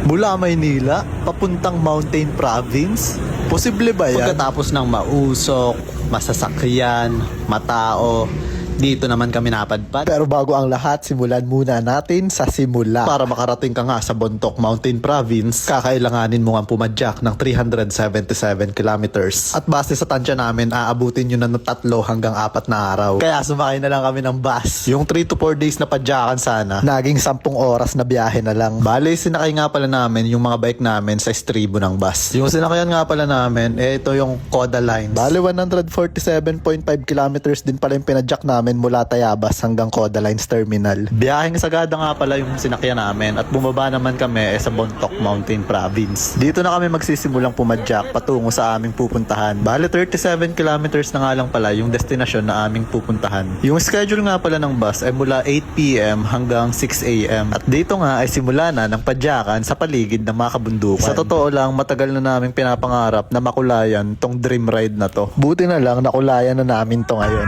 Mula Maynila, papuntang Mountain Province? Posible ba yan? Pagkatapos ng mausok, masasakyan, matao, dito naman kami napadpad. Pero bago ang lahat, simulan muna natin sa simula. Para makarating ka nga sa Bontoc Mountain Province, kakailanganin mo nga pumadyak ng 377 kilometers. At base sa tansya namin, aabutin nyo na ng 3 hanggang 4 na araw. Kaya sumakay na lang kami ng bus. Yung 3 to 4 days na padyakan sana, naging 10 oras na biyahe na lang. Bale, sinakay nga pala namin yung mga bike namin sa estribo ng bus. Yung sinakayan nga pala namin, ito yung Coda Lines. Bale, 147.5 kilometers din pala yung pinadyak namin mula Tayabas hanggang Coda Lines Terminal. Biyaheng Sagada nga pala yung sinakyan namin at bumaba naman kami sa Bontoc Mountain Province. Dito na kami magsisimulang pumadyak patungo sa aming pupuntahan. Bale 37 kilometers na nga lang pala yung destinasyon na aming pupuntahan. Yung schedule nga pala ng bus ay mula 8 PM hanggang 6 AM. At dito nga ay simula na ng padyakan sa paligid ng mga kabundukan. Sa totoo lang, matagal na naming pinapangarap na makulayan tong dream ride na to. Buti na lang nakulayan na namin to ngayon.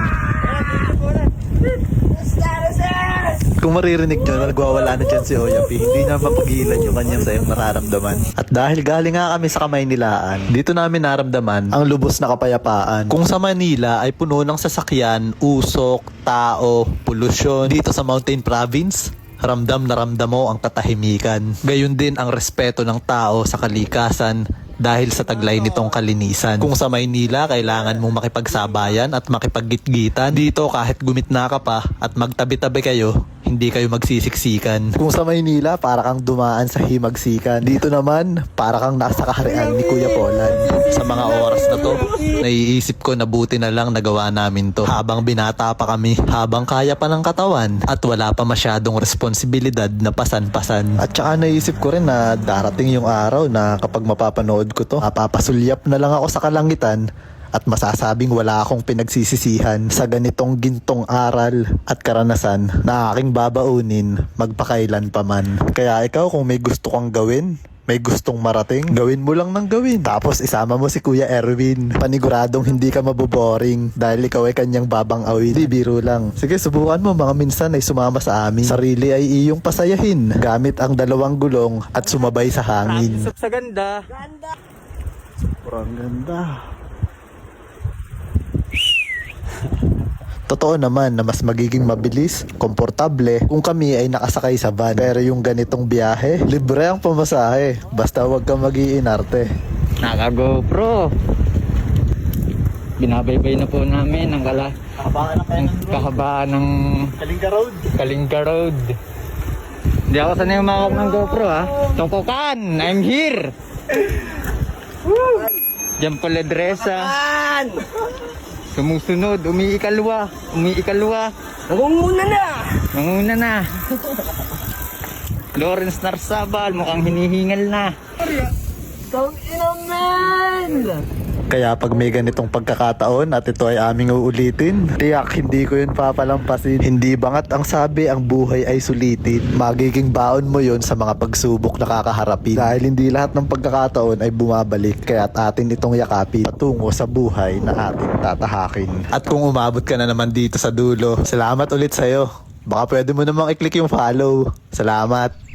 Kung maririnig nyo, nagwawala na dyan si Oyapi. Hindi na mapagilan yung kanyang sayang nararamdaman. At dahil galing nga kami sa Kamaynilaan, dito namin naramdaman ang lubos na kapayapaan. Kung sa Manila ay puno ng sasakyan, usok, tao, polusyon, dito sa Mountain Province, ramdam na ramdam mo ang katahimikan. Gayun din ang respeto ng tao sa kalikasan dahil sa taglay nitong kalinisan. Kung sa Maynila, kailangan mong makipagsabayan at makipaggitgitan. Dito kahit gumitna ka pa at magtabi-tabi kayo, hindi kayo magsisiksikan. Kung sa Maynila, para kang dumaan sa himagsikan. Dito naman, para kang nasa kaharian ni Kuya Polan. Sa mga oras na to, naiisip ko na buti na lang nagawa namin to. Habang binata pa kami, habang kaya pa ng katawan, at wala pa masyadong responsibilidad na pasan-pasan. At saka naisip ko rin na darating yung araw na kapag mapapanood ko to, mapapasulyap na lang ako sa kalangitan at masasabing wala akong pinagsisisihan sa ganitong gintong aral at karanasan na aking babaunin magpakailan pa man. Kaya ikaw, kung may gusto kang gawin, may gustong marating, gawin mo lang ng gawin. Tapos isama mo si Kuya Erwin. Paniguradong hindi ka maboboring dahil ikaw ay kanyang babang awit. Di biro lang. Sige, subukan mo, mga minsan ay sumama sa amin. Sarili ay iyong pasayahin gamit ang 2 gulong at sumabay sa hangin. Sa ganda. Sobrang ganda. Totoo naman na mas magiging mabilis, komportable kung kami ay nakasakay sa van. Pero yung ganitong biyahe, libre ang pamasahe. Basta wag kang mag-iinarte. Naka GoPro. Binabaybay na po namin ang kahabaan ng Kalinga Road. Kalinga Road. Hindi ako sanay umakap ng GoPro ha. Tokokan, I'm here. Diyan pala dresa. Sumusunod, umiikalwa. Nangunguna na. Lawrence Narsabal, mukhang hinihingal na. Kaya pag may ganitong pagkakataon at ito ay aming uulitin, tiyak hindi ko yun papalampasin. Hindi bangat ang sabi, ang buhay ay sulitin. Magiging baon mo yun sa mga pagsubok na kakaharapin. Dahil hindi lahat ng pagkakataon ay bumabalik, kaya't atin itong yakapin patungo sa buhay na ating tatahakin. At kung umabot ka na naman dito sa dulo, salamat ulit sa'yo. Baka pwede mo namang i-click yung follow. Salamat!